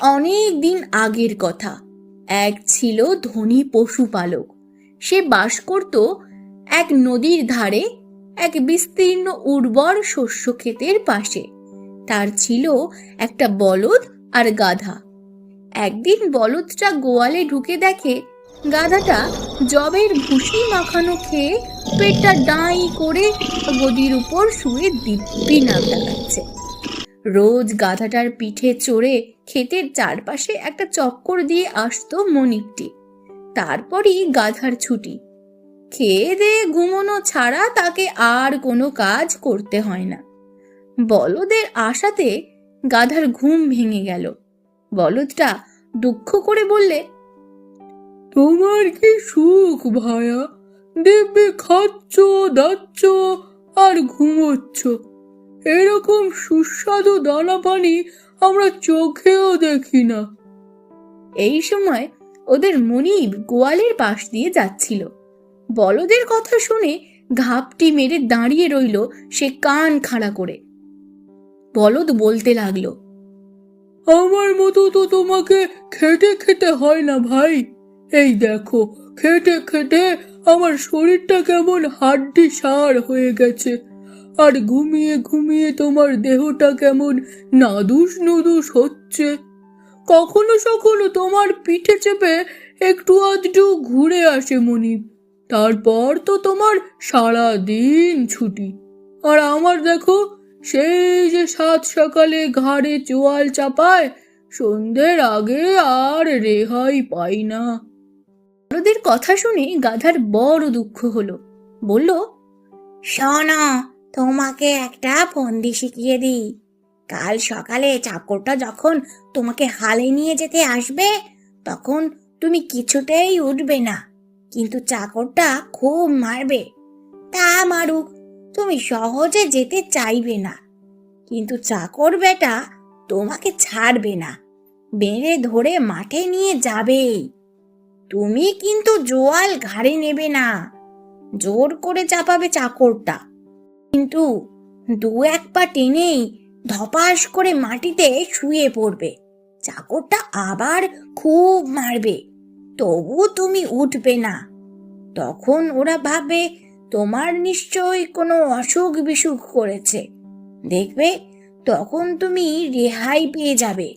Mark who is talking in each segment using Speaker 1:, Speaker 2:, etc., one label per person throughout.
Speaker 1: অনেক দিন আগের কথা। এক ছিল ধনী পশুপালক। সে বাস করত এক নদীর ধারে, এক বিস্তীর্ণ উর্বর শস্য ক্ষেতের পাশে। তার ছিল একটা বলদ আর গাধা। একদিন বলদটা গোয়ালে ঢুকে দেখে গাধাটা জবের ভুসি মাখানো খেয়ে পেটটা ডাঁই করে গদির উপর শুয়ে দিব্যি নাক ডাকাচ্ছে। রোজ গাধাটার পিঠে চড়ে ক্ষেতের চারপাশে একটা চক্কর দিয়ে আসতো মনিবটি। তারপরই গাধার ছুটি। খেয়ে দিয়ে ঘুমোনো ছাড়া তাকে আর কোনো কাজ করতে হয় না। বলদের আশাতে গাধার ঘুম ভেঙে গেল। বলদটা দুঃখ করে বললে,
Speaker 2: তোমার কি সুখ ভায়া, দিব্যি খাচ্ছ দাচ্ছ আর ঘুমোচ্ছ। এরকম সুস্বাদু দানা পানি আমরা চোখেও দেখি না।
Speaker 1: এই সময় ওদের মনিব গোয়ালের পাশ দিয়ে যাচ্ছিল। বলদের কথা শুনে ঘাপটি মেরে দাঁড়িয়ে রইল সে কান খাড়া করে। বলদ বলতে লাগলো,
Speaker 2: আমার মতো তো তোমাকে খেটে খেতে হয় না ভাই। এই দেখো, খেটে খেটে আমার শরীরটা কেমন হাড্ডি সার হয়ে গেছে, আর ঘুমিয়ে ঘুমিয়ে তোমার দেহটা কেমন নাদুস নুদুস হচ্ছে। কখনো কখনো তোমার পিঠে চেপে একটু আধটু ঘুরে আসে মনিব, তারপর তো তোমার সারা দিন ছুটি। আর আমার দেখো, সেই যে সাত সকালে ঘাড়ে চোয়াল চাপায়, সন্ধ্যের আগে আর রেহাই পাই না।
Speaker 1: বলদের কথা শুনে গাধার বড় দুঃখ হলো। বলল,
Speaker 3: শোনো, তোমাকে একটা ফন্দি শিখিয়ে দিই। কাল সকালে চাকরটা যখন তোমাকে হালে নিয়ে যেতে আসবে, তখন তুমি কিছুতেই উঠবে না, কিন্তু চাকরটা খুব মারবে। তা মারুক, তুমি সহজে যেতে চাইবে না, কিন্তু চাকর বেটা তোমাকে ছাড়বে না, বেঁধে ধরে মাঠে নিয়ে যাবেই। তুমি কিন্তু জোয়াল ঘাড়ে নেবে না, জোর করে চাপাবে চাকরটা, কিন্তু দু এক পা টেনেই ধপাস করে মাটিতে শুয়ে পড়বে। চাকরটা আবার খুব মারবে, তবু তুমি উঠবে না। তখন ওরা ভাববে তোমার নিশ্চয়ই কোনো অসুখ বিসুখ করেছে, দেখবে তখন তুমি রেহাই পেয়ে যাবে।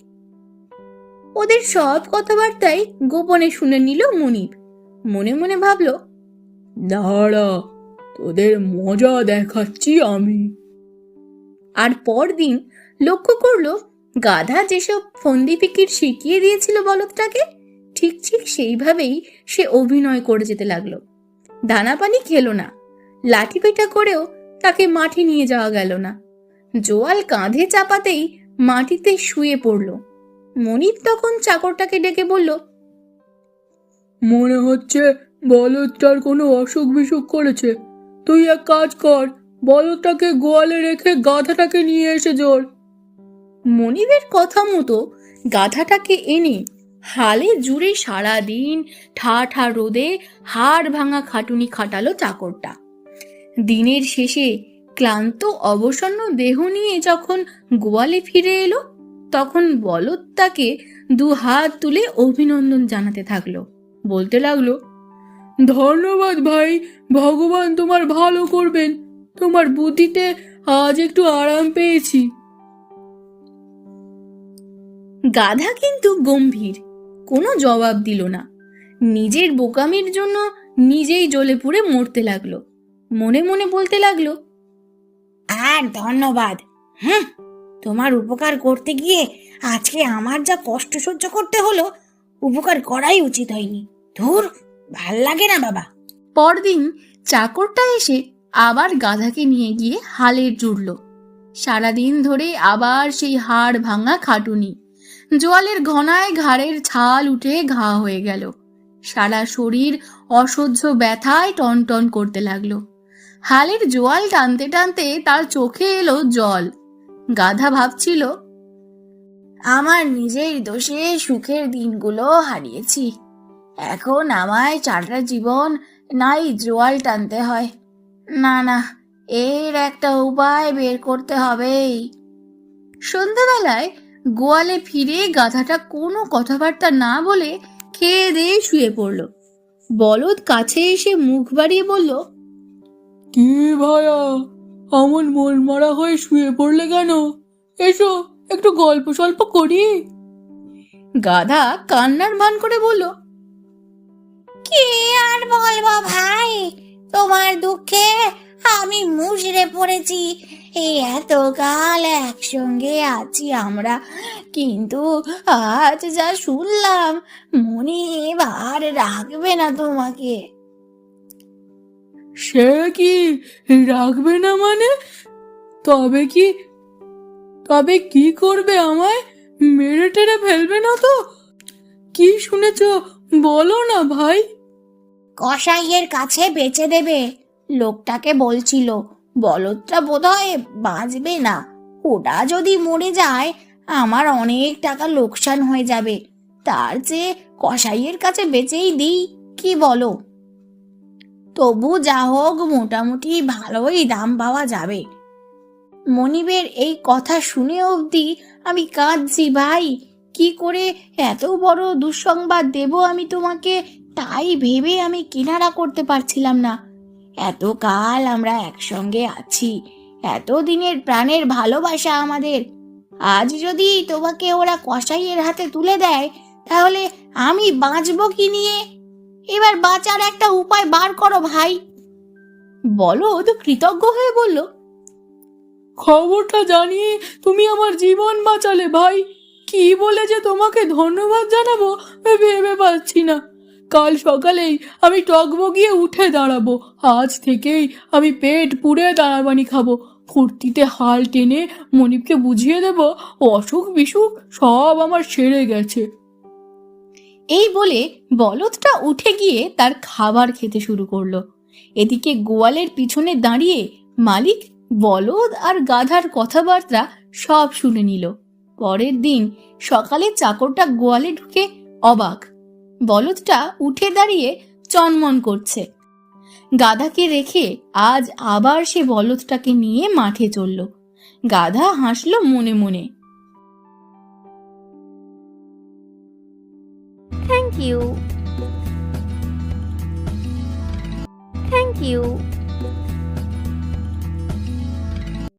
Speaker 1: ওদের সব কথাবার্তাই গোপনে শুনে নিল মনিব। মনে মনে ভাবল,
Speaker 2: দাঁড়া, তোদের মজা দেখাচ্ছি আমি।
Speaker 1: আর পরদিন লক্ষ্য করলো গাধা যেসব ফন্দি ফিকির শিখিয়ে দিয়েছিল বলদটাকে, ঠিক ঠিক সেইভাবেই সে অভিনয় করে যেতে লাগলো। দানা পানি খেলো না, লাঠি পেটা করেও তাকে মাঠে নিয়ে যাওয়া গেল না। জোয়াল কাঁধে চাপাতেই মাটিতে শুয়ে পড়ল। মনিব তখন চাকরটাকে ডেকে বলল,
Speaker 2: মনে হচ্ছে বলদটার কোনো অসুখ বিসুখ করেছে। তুই এক কাজ কর, বলদটাকে গোয়ালে রেখে গাধাটাকে নিয়ে এসে জোর।
Speaker 1: মনিবের কথা মতো গাধাটাকে এনে হালে জুড়ে সারাদিন ঠা ঠা রোদে হাড় ভাঙা খাটুনি খাটালো চাকরটা। দিনের শেষে ক্লান্ত অবসন্ন দেহ নিয়ে যখন গোয়ালে ফিরে এলো, তখন বলদ তাকে দু হাত তুলে অভিনন্দন জানাতে থাকলো। বলতে লাগলো,
Speaker 2: ধন্যবাদ ভাই, ভগবান তোমার ভালো করবেন। তোমার বুদ্ধিতে আজ একটু আরাম পেয়েছি।
Speaker 1: গাধা কিন্তু গম্ভীর, কোনো জবাব দিল না। নিজের বোকামির জন্য নিজেই জ্বলে পুড়ে মরতে লাগলো। মনে মনে বলতে লাগলো,
Speaker 3: আর ধন্যবাদ, তোমার উপকার করতে গিয়ে আজকে আমার যা কষ্ট সহ্য করতে হলো, উপকার করাই উচিত হয়নি। ধুর, ভাল লাগে না বাবা।
Speaker 1: পরদিন চাকরটা এসে আবার গাধাকে নিয়ে গিয়ে হালে জুড়ল। সারাদিন ধরে আবার সেই হাড় ভাঙা খাটুনি। জোয়ালের ঘনায় ঘাড়ের ছাল উঠে ঘা হয়ে গেল। সারা শরীর অসহ্য ব্যথায় টনটন করতে লাগলো। হালের জোয়াল টানতে টানতে তার চোখে এলো জল। গাধা ভাবছিল,
Speaker 3: আমার নিজের দোষে সুখের দিনগুলো হারিয়েছি, এখন আমায় সারাটা জীবন নাই জোয়াল টানতে হয়। না না, এর একটা উপায় বের করতে হবেই।
Speaker 1: সন্ধ্যাবেলায় গোয়ালে ফিরে গাধাটা কোনো কথাবার্তা না বলে খেয়ে দিয়ে শুয়ে পড়ল। বলদ কাছে এসে মুখ বাড়িয়ে বলল,
Speaker 2: কি ভাইয়া, অমন মন মারা হয়ে শুয়ে পড়লে কেন? এসো একটু গল্প সল্প করি।
Speaker 1: গাধা কান্নার ভান করে বলল,
Speaker 3: কি আর বলবো ভাই, তোমার দুঃখে আমি মুষড়ে পড়েছি। এই এতকাল একসঙ্গে আছি আমরা, কিন্তু আজ যা শুনলাম মনিব আর রাখবে না তোমাকে।
Speaker 2: সে কি রাখবে না মানে? তবে কি করবে? আমায় মেরে টেরে ফেলবে না তো? কি শুনেছ বলো না ভাই।
Speaker 3: কসাইয়ের কাছে বেচে দেবে, লোকটাকে বলছিল। বলদটা বোধহয় বাঁচবে না, ওটা যদি মরে যায় আমার অনেক টাকা লোকসান হয়ে যাবে। তার চেয়ে কসাইয়ের কাছে বেচেই দিই, কি বলো? তবু যা হোক মোটামুটি ভালোই দাম পাওয়া যাবে। মনিবের এই কথা শুনে অবধি আমি কাঁদছি ভাই। কি করে এত বড় দুঃসংবাদ দেব আমি তোমাকে, তাই ভেবে আমি কিনারা করতে পারছিলাম না। এতকাল আমরা একসঙ্গে আছি, এত দিনের প্রাণের ভালোবাসা আমাদের। আজ যদি তোমাকে ওরা কসাইয়ের হাতে তুলে দেয়, তাহলে আমি বাঁচবো কি নিয়ে? এবার বাঁচার একটা উপায় বার করো ভাই।
Speaker 1: বলদ কৃতজ্ঞ হয়ে বলল,
Speaker 2: খবরটা জানিয়ে তুমি আমার জীবন বাঁচালে ভাই। কি বলে যে তোমাকে ধন্যবাদ জানাবো ভেবে পাচ্ছি না। কাল সকালেই আমি টকবগিয়ে উঠে দাঁড়াবো। আজ থেকেই আমি পেট পুড়ে দাঁড়াবানি খাবো। ফুর্তিতে হাল টেনে মনিবকে বুঝিয়ে দেব অসুখ বিসুখ সব আমার সেরে গেছে।
Speaker 1: এই বলে বলদটা উঠে গিয়ে তার খাবার খেতে শুরু করলো। এদিকে গোয়ালের পিছনে দাঁড়িয়ে মালিক বলদ আর গাধার কথাবার্তা সব শুনে নিল। পরের দিন সকালে চাকরটা গোয়ালে ঢুকে অবাক। বলদটা উঠে দাঁড়িয়ে চনমন করছে। গাধাকে রেখে আজ আবার সে বলদটাকে নিয়ে মাঠে চলল। গাধা হাসল মনে মনে।
Speaker 4: Thank you. Thank you.